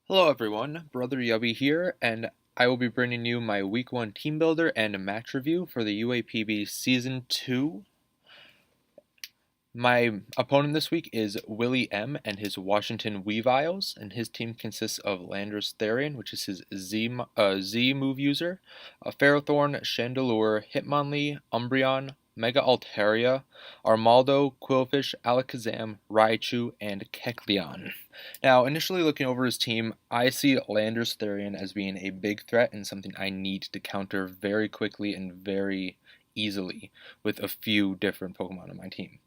Hello everyone, Brother Yubby here, and I will be bringing you my Week 1 Team Builder and match review for the UAPB Season 2. My opponent this week is Willie M. and his Washington Weaviles, and his team consists of Landorus Therian, which is his Z move user, Ferrothorn, Chandelure, Hitmonlee, Umbreon, Mega Altaria, Armaldo, Quillfish, Alakazam, Raichu, and Kecleon. Now, initially looking over his team, I see Landorus Therian as being a big threat and something I need to counter very quickly and very easily with a few different Pokemon on my team.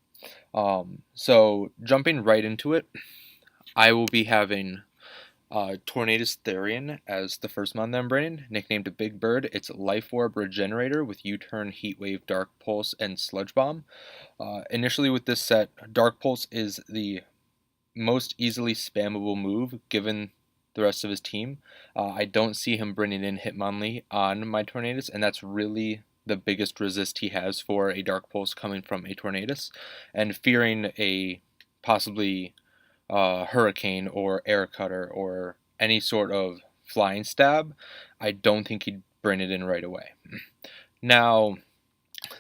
So jumping right into it, I will be having Tornadus Therian as the first mon that I'm bringing, nicknamed Big Bird. It's Life Orb Regenerator with U-Turn, Heat Wave, Dark Pulse, and Sludge Bomb. Initially with this set, Dark Pulse is the most easily spammable move given the rest of his team. I don't see him bringing in Hitmonlee on my Tornadus, and that's really the biggest resist he has for a Dark Pulse coming from a Tornadus, and fearing a possibly Hurricane or Air Cutter or any sort of flying stab, I don't think he'd bring it in right away. Now,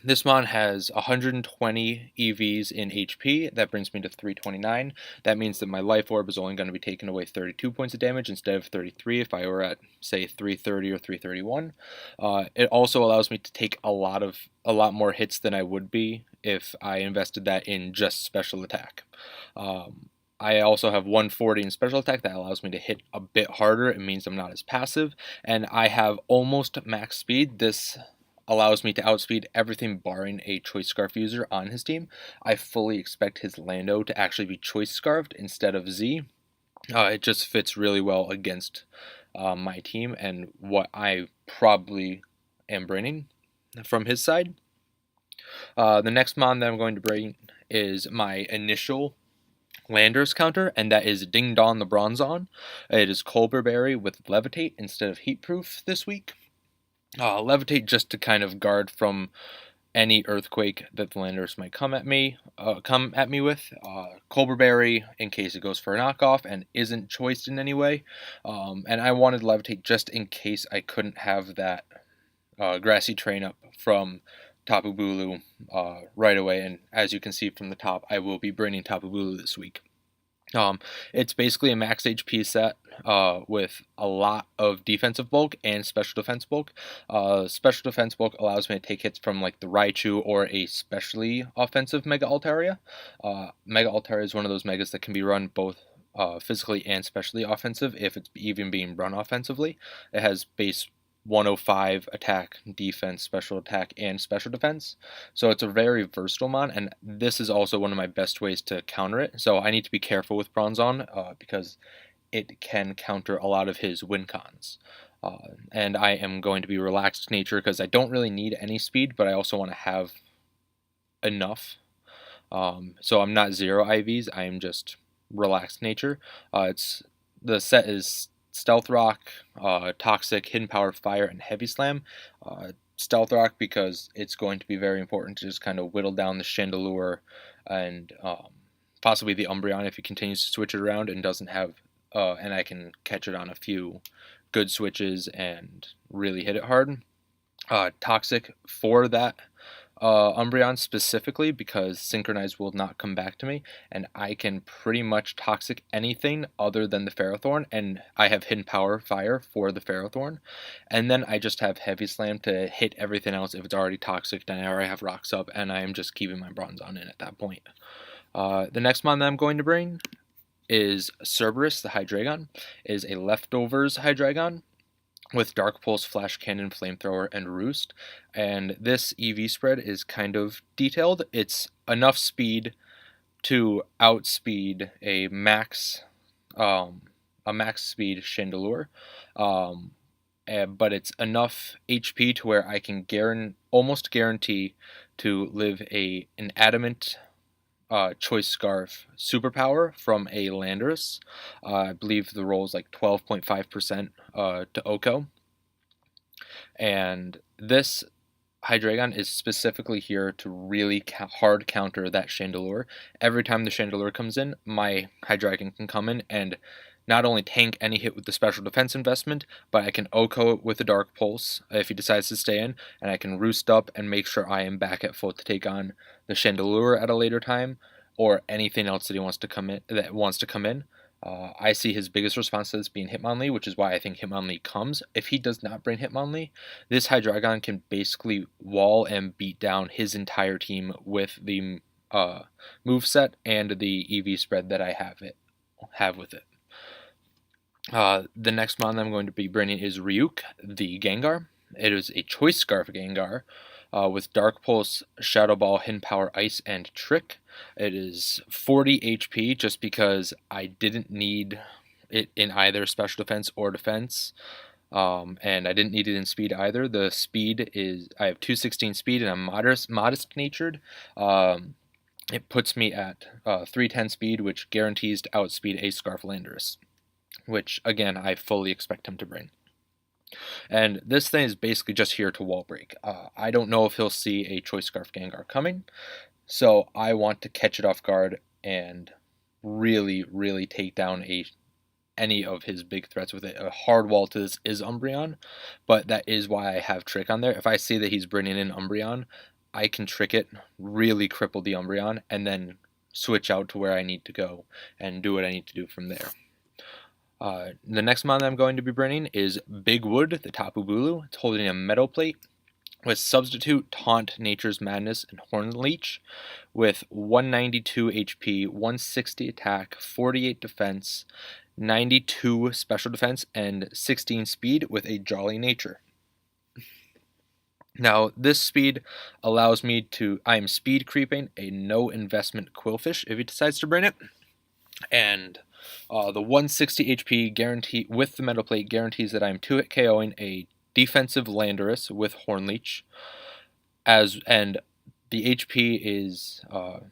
this mon has 120 EVs in HP. That brings me to 329. That means that my Life Orb is only going to be taking away 32 points of damage instead of 33 if I were at, say, 330 or 331. It also allows me to take a lot more hits than I would be if I invested that in just special attack. I also have 140 in special attack that allows me to hit a bit harder. It means I'm not as passive, and I have almost max speed. This allows me to outspeed everything barring a Choice Scarf user on his team. I fully expect his Lando to actually be Choice Scarfed instead of Z. It just fits really well against my team and what I probably am bringing from his side. The next mon that I'm going to bring is my initial Landorus counter, and that is Ding Dong the Bronzong. It is Colbur Berry with Levitate instead of Heatproof this week. Levitate just to kind of guard from any earthquake that the Landorus might come at me with. Colbur Berry in case it goes for a knockoff and isn't choiced in any way. And I wanted Levitate just in case I couldn't have that grassy train up from Tapu Bulu right away. And as you can see from the top, I will be bringing Tapu Bulu this week. It's basically a max HP set with a lot of defensive bulk and special defense bulk. Special defense bulk allows me to take hits from like the Raichu or a specially offensive Mega Altaria. Mega Altaria is one of those megas that can be run both physically and specially offensive if it's even being run offensively. It has base 105 attack, defense, special attack, and special defense. So it's a very versatile mon, and this is also one of my best ways to counter it. So I need to be careful with Bronzong because it can counter a lot of his win cons. And I am going to be relaxed nature because I don't really need any speed, but I also want to have enough. So I'm not zero IVs, I am just relaxed nature. The set is Stealth Rock, Toxic, Hidden Power, Fire, and Heavy Slam. Stealth Rock because it's going to be very important to just kind of whittle down the Chandelure and possibly the Umbreon if he continues to switch it around and doesn't have, and I can catch it on a few good switches and really hit it hard. Toxic for that Umbreon specifically because Synchronize will not come back to me, and I can pretty much Toxic anything other than the Ferrothorn, and I have Hidden Power Fire for the Ferrothorn, and then I just have Heavy Slam to hit everything else if it's already Toxic, then I already have Rocks up, and I am just keeping my Bronzong in at that point. The next mon that I'm going to bring is Cerberus, the Hydreigon. It is a Leftovers Hydreigon with Dark Pulse, Flash Cannon, Flamethrower, and Roost. And this EV spread is kind of detailed. It's enough speed to outspeed a max speed Chandelure, but it's enough HP to where I can almost guarantee to live an Adamant Choice Scarf superpower from a Landorus. I believe the roll is like 12.5% to Oko. And this Hydreigon is specifically here to really hard counter that Chandelure. Every time the Chandelure comes in, my Hydreigon can come in and not only tank any hit with the special defense investment, but I can OHKO it with the Dark Pulse if he decides to stay in, and I can roost up and make sure I am back at full to take on the Chandelure at a later time, or anything else that he wants to come in. I see his biggest response to this being Hitmonlee, which is why I think Hitmonlee comes. If he does not bring Hitmonlee, this Hydreigon can basically wall and beat down his entire team with the move set and the EV spread that I have with it. The next mon I'm going to be bringing is Ryuk, the Gengar. It is a Choice Scarf Gengar with Dark Pulse, Shadow Ball, Hidden Power, Ice, and Trick. It is 40 HP just because I didn't need it in either Special Defense or Defense. And I didn't need it in speed either. The speed is, I have 216 speed and I'm modest natured. It puts me at 310 speed, which guarantees to outspeed a Scarf Landorus, which again I fully expect him to bring. And this thing is basically just here to wall break. I don't know if he'll see a Choice Scarf Gengar coming, so I want to catch it off guard and really, really take down any of his big threats with it. A hard wall to this is Umbreon, but that is why I have Trick on there. If I see that he's bringing in Umbreon, I can Trick it, really cripple the Umbreon, and then switch out to where I need to go and do what I need to do from there. The next mon that I'm going to be bringing is Big Wood, the Tapu Bulu. It's holding a Metal Plate with Substitute, Taunt, Nature's Madness, and Horn Leech with 192 HP, 160 attack, 48 defense, 92 special defense, and 16 speed with a Jolly Nature. Now, this speed allows me to, I am speed creeping a no investment Quillfish if he decides to bring it, and the 160 HP guarantee with the Metal Plate guarantees that I'm 2-hit KOing a defensive Landorus with Horn Leech, and the HP is the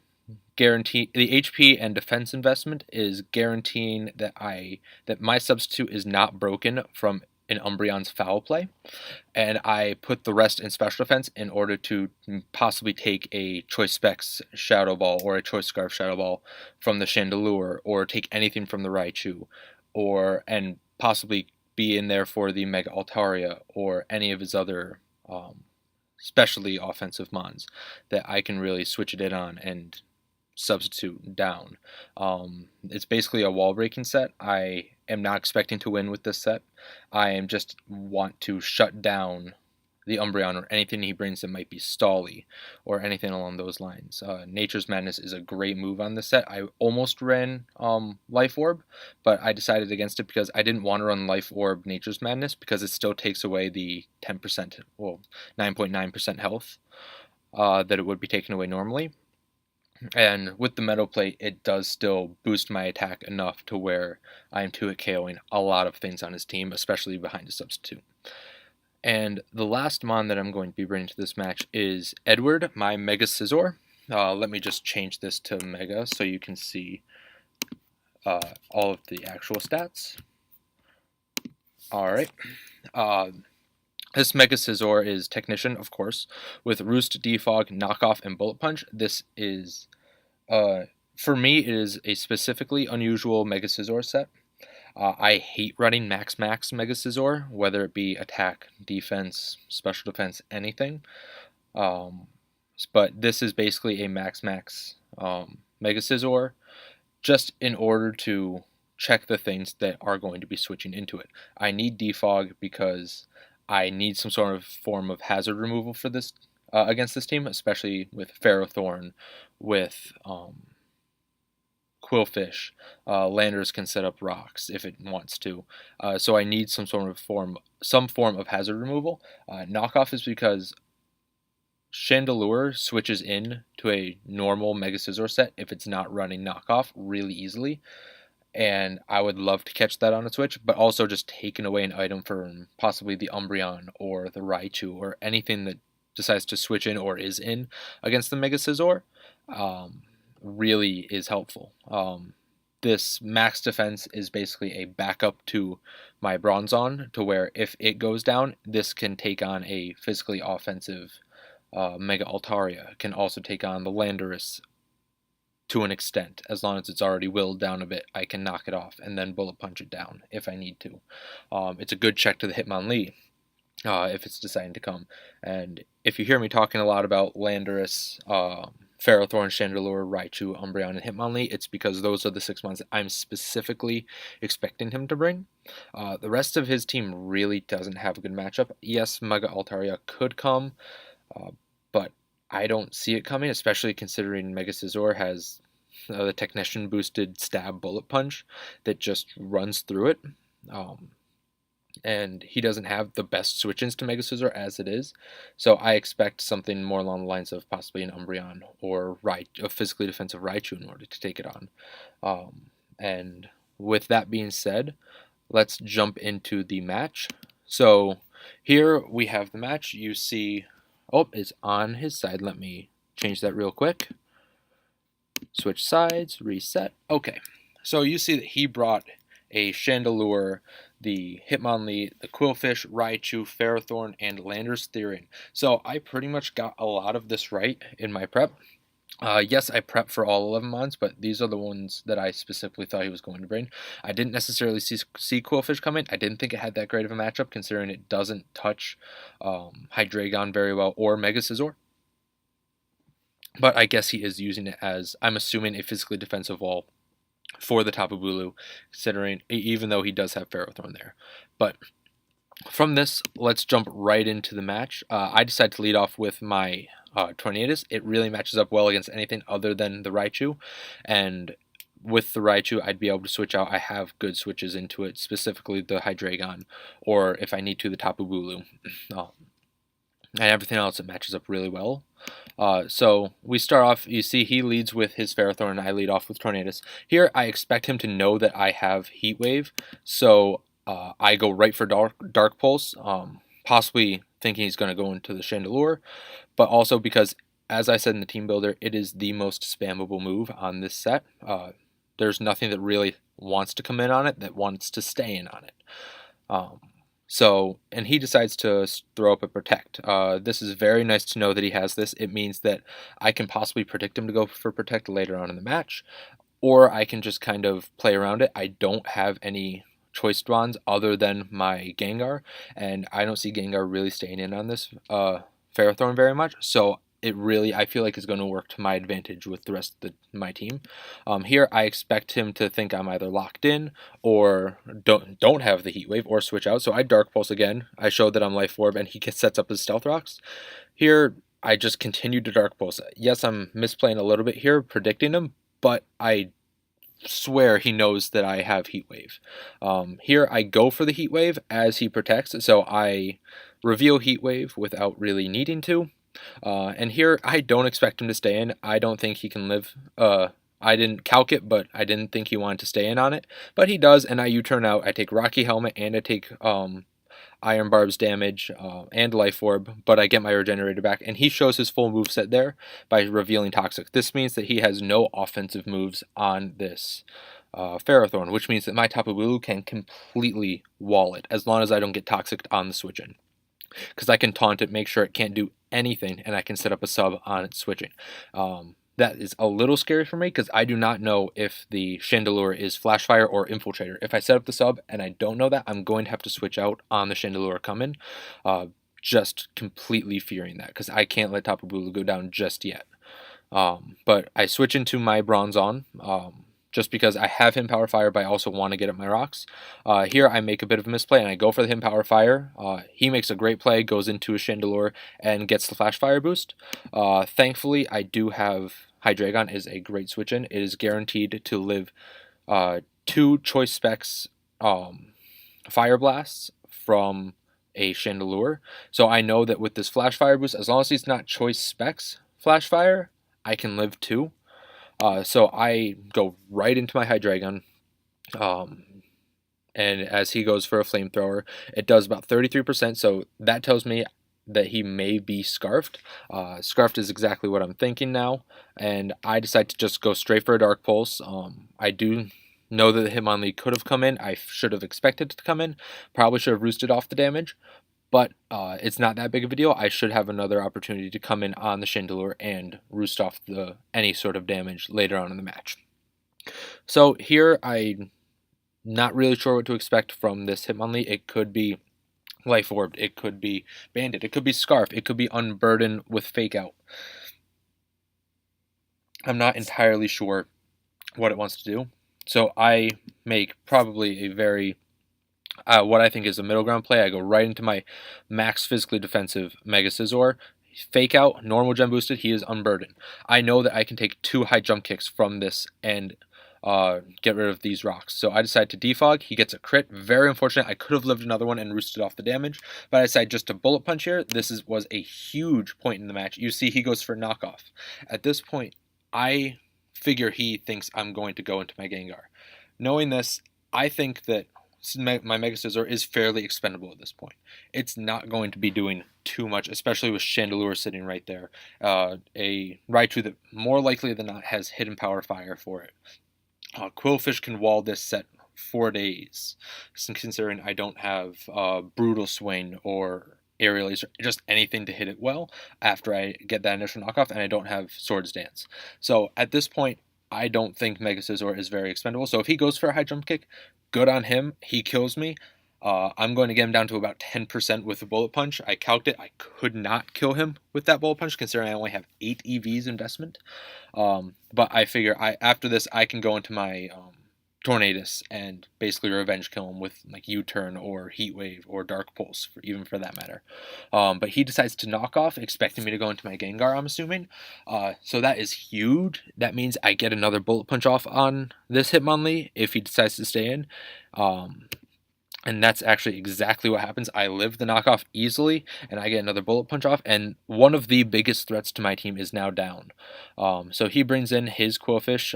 HP and defense investment is guaranteeing that my substitute is not broken from an Umbreon's foul play, and I put the rest in special defense in order to possibly take a Choice Specs Shadow Ball or a Choice Scarf Shadow Ball from the Chandelure, or take anything from the Raichu, and possibly be in there for the Mega Altaria or any of his other specially offensive mons that I can really switch it in on and substitute down. It's basically a wall breaking set. I am not expecting to win with this set. I am just want to shut down the Umbreon or anything he brings that might be stally or anything along those lines. Nature's Madness is a great move on this set. I almost ran Life Orb, but I decided against it because I didn't want to run Life Orb Nature's Madness because it still takes away the 10%, well, 9.9% health that it would be taken away normally. And with the Metal Plate, it does still boost my attack enough to where I'm 2-hit KOing a lot of things on his team, especially behind a substitute. And the last mon that I'm going to be bringing to this match is Edward, my Mega Scizor. Let me just change this to Mega so you can see all of the actual stats. Alright. This Mega Scizor is Technician, of course, with Roost, Defog, Knockoff, and Bullet Punch. This is, for me, it is a specifically unusual Mega Scizor set. I hate running Max Mega Scizor, whether it be attack, defense, special defense, anything. But this is basically a Max Mega Scizor, just in order to check the things that are going to be switching into it. I need Defog because I need some sort of form of hazard removal for this against this team, especially with Ferrothorn, with Quillfish. Landorus can set up rocks if it wants to, so I need some form of hazard removal. Knockoff is because Chandelure switches in to a normal Mega Scizor set if it's not running Knockoff really easily, and I would love to catch that on a switch, but also just taking away an item from possibly the Umbreon or the Raichu or anything that decides to switch in or is in against the Mega Scizor really is helpful. This max defense is basically a backup to my Bronzong, to where if it goes down, this can take on a physically offensive Mega Altaria. It can also take on the Landorus to an extent. As long as it's already willed down a bit, I can knock it off and then bullet punch it down if I need to. It's a good check to the Hitmonlee if it's deciding to come. And if you hear me talking a lot about Landorus, Ferrothorn, Chandelure, Raichu, Umbreon, and Hitmonlee, it's because those are the 6 months I'm specifically expecting him to bring. The rest of his team really doesn't have a good matchup. Yes, Mega Altaria could come, but I don't see it coming, especially considering Mega Scizor has the Technician boosted Stab Bullet Punch that just runs through it. And he doesn't have the best switch-ins to Mega Scizor as it is, so I expect something more along the lines of possibly an Umbreon or a physically defensive Raichu in order to take it on. And with that being said, let's jump into the match. So here we have the match. You see, it's on his side. Let me change that real quick. Switch sides, reset. Okay, so you see that he brought a Chandelure, the Hitmonlee, the Qwilfish, Raichu, Ferrothorn, and Landorus Therian. So I pretty much got a lot of this right in my prep. Yes, I prepped for all 11 mons, but these are the ones that I specifically thought he was going to bring. I didn't necessarily see Qwilfish coming. I didn't think it had that great of a matchup, considering it doesn't touch Hydreigon very well or Mega Scizor. But I guess he is using it as, I'm assuming, a physically defensive wall for the Tapu Bulu, considering even though he does have Ferrothorn there. But from this, let's jump right into the match. I decided to lead off with my Tornadus. It really matches up well against anything other than the Raichu, and with the Raichu, I'd be able to switch out. I have good switches into it, specifically the Hydreigon, or if I need to, the Tapu Bulu. And everything else, it matches up really well. So we start off, you see he leads with his Ferrothorn, and I lead off with Tornadus. Here, I expect him to know that I have Heat Wave, so I go right for Dark Pulse, possibly thinking he's going to go into the Chandelure, but also because, as I said in the Team Builder, it is the most spammable move on this set. There's nothing that really wants to come in on it that wants to stay in on it. And he decides to throw up a Protect. This is very nice to know that he has this. It means that I can possibly predict him to go for Protect later on in the match, or I can just kind of play around it. I don't have any choice Dwans other than my Gengar, and I don't see Gengar really staying in on this Ferrothorn very much, so I feel like it's going to work to my advantage with the rest of my team. Here, I expect him to think I'm either locked in or don't have the Heat Wave or switch out. So I Dark Pulse again. I showed that I'm Life Orb, and he sets up his Stealth Rocks. Here, I just continue to Dark Pulse. Yes, I'm misplaying a little bit here, predicting him, but I swear he knows that I have Heat Wave. Here, I go for the Heat Wave as he protects, so I reveal Heat Wave without really needing to. And here, I don't expect him to stay in. I don't think he can live. I didn't calc it, but I didn't think he wanted to stay in on it. But he does, and I U-turn out. I take Rocky Helmet, and I take Iron Barb's damage and Life Orb, but I get my Regenerator back, and he shows his full moveset there by revealing Toxic. This means that he has no offensive moves on this Ferrothorn, which means that my Tapu Bulu can completely wall it, as long as I don't get Toxic on the switch-in. Because I can taunt it, make sure it can't do anything, and I can set up a sub on its switching. That is a little scary for me because I do not know if the Chandelure is Flash Fire or Infiltrator. If I set up the sub and I don't know that, I'm going to have to switch out on the Chandelure coming. Just completely fearing that because I can't let Tapu Bulu go down just yet. But I switch into my Bronzong. Just because I have him Power Fire, but I also want to get at my rocks. Here I make a bit of a misplay, and I go for him Power Fire. He makes a great play, goes into a Chandelure, and gets the Flash Fire boost. Thankfully, I do have Hydreigon is a great switch-in. It is guaranteed to live 2 Choice Specs Fire Blasts from a Chandelure. So I know that with this Flash Fire boost, as long as he's not Choice Specs Flash Fire, I can live 2. So I go right into my Hydreigon, and as he goes for a Flamethrower, it does about 33%, so that tells me that he may be Scarfed. Scarfed is exactly what I'm thinking now, and I decide to just go straight for a Dark Pulse. I do know that the Hitmonlee could have come in. I should have expected it to come in. Probably should have roosted off the damage, but it's not that big of a deal. I should have another opportunity to come in on the Chandelure and roost off any sort of damage later on in the match. So here I'm not really sure what to expect from this Hitmonlee. It could be Life Orb, it could be Bandit, it could be Scarf, it could be Unburden with Fake Out. I'm not entirely sure what it wants to do. So I make probably a very, what I think is a middle ground play. I go right into my max physically defensive Mega Scizor. Fake Out, normal gem boosted, he is Unburdened. I know that I can take 2 high jump kicks from this and get rid of these rocks. So I decide to defog. He gets a crit. Very unfortunate. I could have lived another one and roosted off the damage, but I decide just to bullet punch here. This was a huge point in the match. You see he goes for knockoff. At this point, I figure he thinks I'm going to go into my Gengar. Knowing this, I think that my Mega Scizor is fairly expendable at this point. It's not going to be doing too much, especially with Chandelure sitting right there. A Raichu that more likely than not has Hidden Power Fire for it. Qwilfish can wall this set 4 days, considering I don't have Brutal Swing or Aerial Ace, or just anything to hit it well after I get that initial knockoff, and I don't have Swords Dance. So at this point, I don't think Mega Scizor is very expendable. So if he goes for a high jump kick, good on him. He kills me. I'm going to get him down to about 10% with a bullet punch. I calced it. I could not kill him with that bullet punch, considering I only have 8 EVs investment. But I figure after this, I can go into my Tornadus and basically revenge kill him with like U-turn or Heat Wave or Dark Pulse, even for that matter. But he decides to knock off, expecting me to go into my Gengar, I'm assuming. So that is huge. That means I get another bullet punch off on this Hitmonlee if he decides to stay in. And that's actually exactly what happens. I live the knockoff easily, and I get another bullet punch off, and one of the biggest threats to my team is now down. So he brings in his Qwilfish.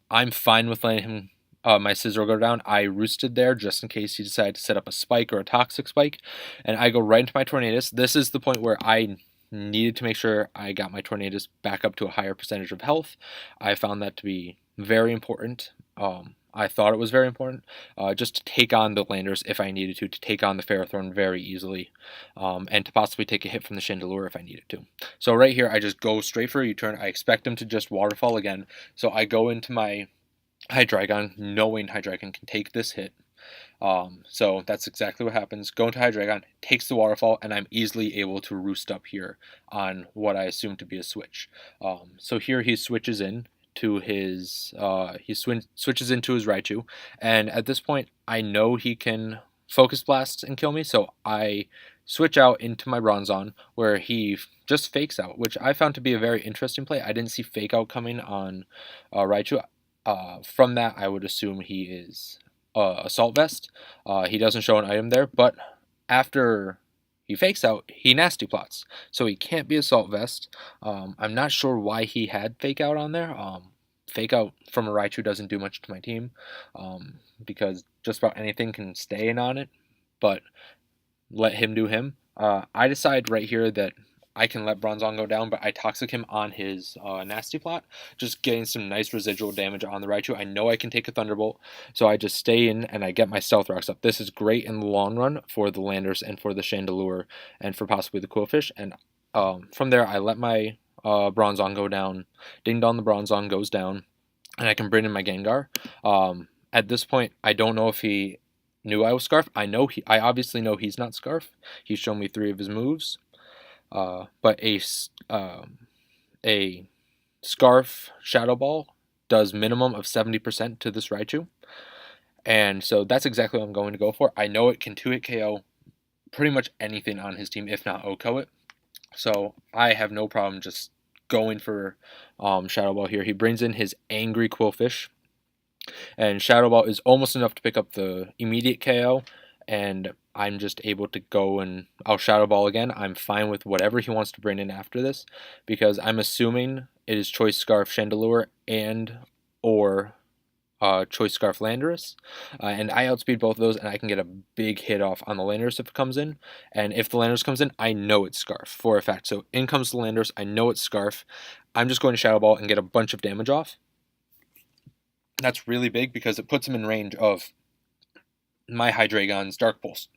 I'm fine with letting him my Scizor go down. I roosted there just in case he decided to set up a spike or a toxic spike, and I go right into my Tornadus. This is the point where I needed to make sure I got my Tornadus back up to a higher percentage of health. I found that to be very important. I thought it was very important, just to take on the Landers if I needed to take on the Ferrothorn very easily, and to possibly take a hit from the Chandelure if I needed to. So right here, I just go straight for a U-turn. I expect him to just Waterfall again, so I go into my Hydreigon, knowing Hydreigon can take this hit. So that's exactly what happens. Go into Hydreigon, takes the Waterfall, and I'm easily able to roost up here on what I assume to be a switch. So here he switches in to his switches into his Raichu, and at this point I know he can Focus Blast and kill me, so I switch out into my Bronzong, where he just fakes out, which I found to be a very interesting play. I didn't see fake out coming on Raichu. From that, I would assume he is Assault Vest. He doesn't show an item there, but after he fakes out, he Nasty Plots, so he can't be Assault Vest. I'm not sure why he had Fake Out on there. Fake Out from a Raichu doesn't do much to my team, because just about anything can stay in on it, but let him do him. I decide right here that I can let Bronzong go down, but I Toxic him on his Nasty Plot, just getting some nice residual damage on the Raichu. I know I can take a Thunderbolt, so I just stay in and I get my Stealth Rocks up. This is great in the long run for the Landers and for the Chandelure and for possibly the Qwilfish. And from there, I let my Bronzong go down. Ding Dong, the Bronzong goes down, and I can bring in my Gengar. At this point, I don't know if he knew I was Scarf. I obviously know he's not Scarf. He's shown me 3 of his moves. But a Scarf Shadow Ball does minimum of 70% to this Raichu, and so that's exactly what I'm going to go for. I know it can 2-hit KO pretty much anything on his team, if not OHKO it, so I have no problem just going for Shadow Ball here. He brings in his Angry Qwilfish, and Shadow Ball is almost enough to pick up the immediate KO, and I'm just able to go and I'll Shadow Ball again. I'm fine with whatever he wants to bring in after this, because I'm assuming it is Choice Scarf Chandelure and or Choice Scarf Landorus, and I outspeed both of those, and I can get a big hit off on the Landorus if it comes in, and if the Landorus comes in, I know it's Scarf for a fact. So in comes the Landorus, I know it's Scarf. I'm just going to Shadow Ball and get a bunch of damage off. That's really big because it puts him in range of my Hydreigon's Dark Pulse.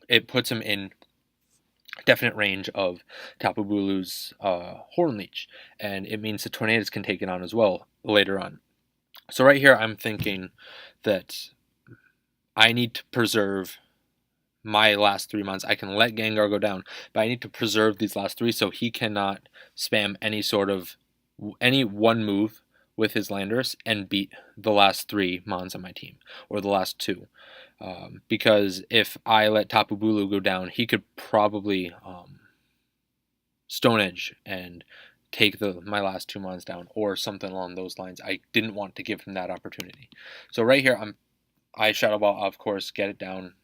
It puts him in definite range of Tapu Bulu's Horn Leech, and it means the Tornadus can take it on as well later on. So right here, I'm thinking that I need to preserve my last 3 months. I can let Gengar go down, but I need to preserve these last three so he cannot spam any one move with his Landorus and beat the last three Mons on my team, or the last two. Because if I let Tapu Bulu go down, he could probably Stone Edge and take my last two Mons down, or something along those lines. I didn't want to give him that opportunity. So right here, I Shadow Ball, of course, get it down,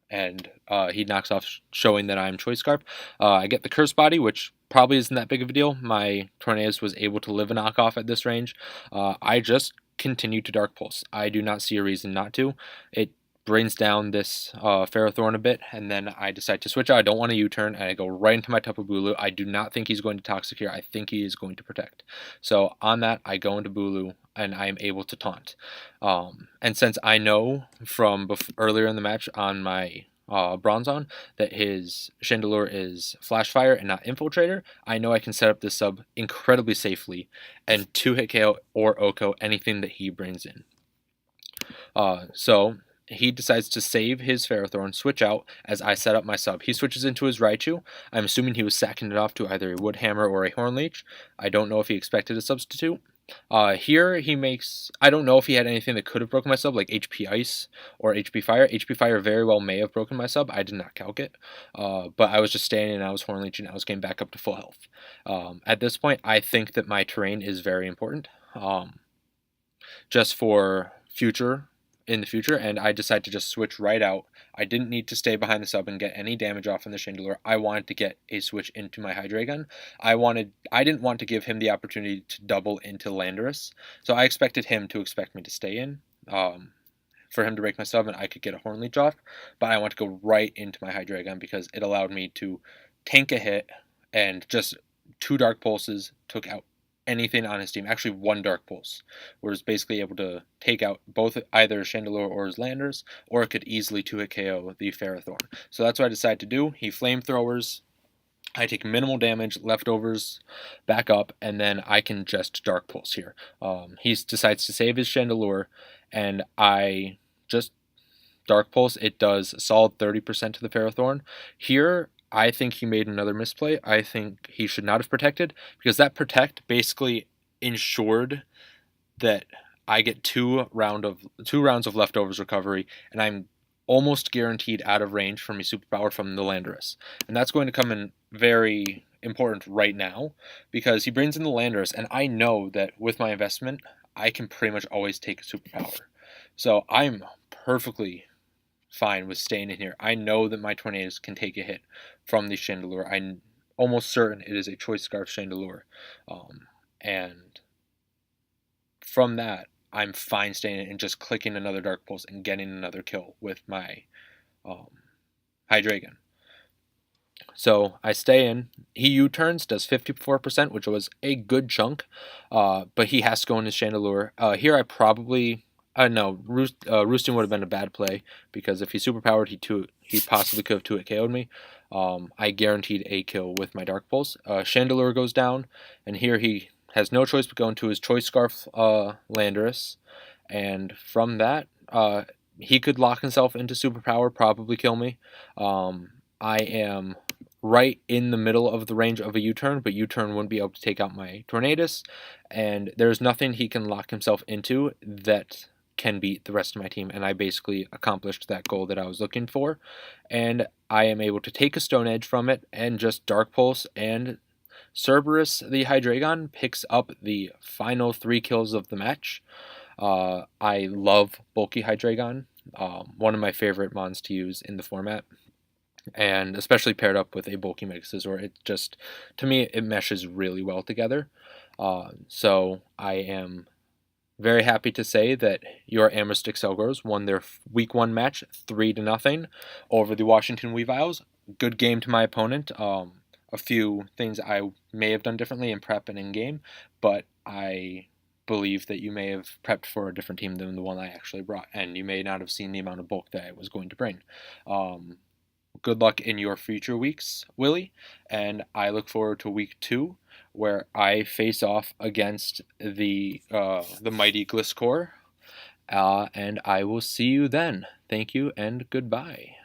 and he knocks off, showing that I'm Choice Scarf. I get the Curse Body, which probably isn't that big of a deal. My Tornadus was able to live a knockoff at this range. I just continue to Dark Pulse. I do not see a reason not to. It brings down this Ferrothorn a bit, and then I decide to switch out. I don't want a U-turn, and I go right into my Tapu Bulu. I do not think he's going to Toxic here. I think he is going to Protect. So on that, I go into Bulu, and I am able to taunt. And since I know from earlier in the match on my Bronzong that his Chandelure is Flash Fire and not Infiltrator, I know I can set up this sub incredibly safely and 2-hit KO or OHKO anything that he brings in. So he decides to save his Ferrothorn, switch out as I set up my sub. He switches into his Raichu. I'm assuming he was sacking it off to either a Wood Hammer or a Horn Leech. I don't know if he expected a substitute. Here he makes, I don't know if he had anything that could have broken my sub, like HP Ice or HP Fire. HP Fire very well may have broken my sub. I did not calc it. But I was just standing and I was Horn Leech and I was getting back up to full health. At this point, I think that my terrain is very important. Just for in the future, and I decided to just switch right out. I didn't need to stay behind the sub and get any damage off in the Chandelure. I wanted to get a switch into my Hydreigon. I didn't want to give him the opportunity to double into Landorus, so I expected him to expect me to stay in, for him to break my sub and I could get a Horn Leech off, but I want to go right into my Hydreigon because it allowed me to tank a hit, and just 2 Dark Pulses took out anything on his team. Actually, 1 Dark Pulse was basically able to take out both either Chandelure or his Landers, or it could easily 2-hit KO the Ferrothorn. So that's what I decided to do. He Flamethrowers. I take minimal damage, leftovers back up, and then I can just Dark Pulse here. He decides to save his Chandelure, and I just Dark Pulse. It does a solid 30% to the Ferrothorn. Here, I think he made another misplay. I think he should not have protected, because that protect basically ensured that I get 2 rounds of leftovers recovery, and I'm almost guaranteed out of range from a superpower from the Landorus. And that's going to come in very important right now, because he brings in the Landorus, and I know that with my investment, I can pretty much always take a superpower. So I'm perfectly fine with staying in here. I know that my Tornadus can take a hit from the Chandelure. I'm almost certain it is a Choice Scarf Chandelure. And from that, I'm fine staying in and just clicking another Dark Pulse and getting another kill with my Hydreigon. So I stay in. He U-turns, does 54%, which was a good chunk, but he has to go in his Chandelure. Here I probably... no, Roosting would have been a bad play, because if he superpowered, he possibly could have 2-hit KO'd me. I guaranteed a kill with my Dark Pulse. Chandelure goes down, and here he has no choice but go into his Choice Scarf Landorus, and from that, he could lock himself into superpower, probably kill me. I am right in the middle of the range of a U-turn, but U-turn wouldn't be able to take out my Tornadus, and there's nothing he can lock himself into that can beat the rest of my team, and I basically accomplished that goal that I was looking for, and I am able to take a Stone Edge from it and just Dark Pulse, and Cerberus the Hydreigon picks up the final 3 kills of the match. I love bulky Hydreigon, one of my favorite mons to use in the format, and especially paired up with a bulky Mega Scizor. It just, to me, it meshes really well together. So I am very happy to say that your Amherst Excelgors won their Week 1 match 3-0 over the Washington Weaviles. Good game to my opponent. A few things I may have done differently in prep and in game, but I believe that you may have prepped for a different team than the one I actually brought, and you may not have seen the amount of bulk that I was going to bring. good luck in your future weeks, Willie, and I look forward to week 2, where I face off against the mighty Gliscor, and I will see you then. Thank you and goodbye.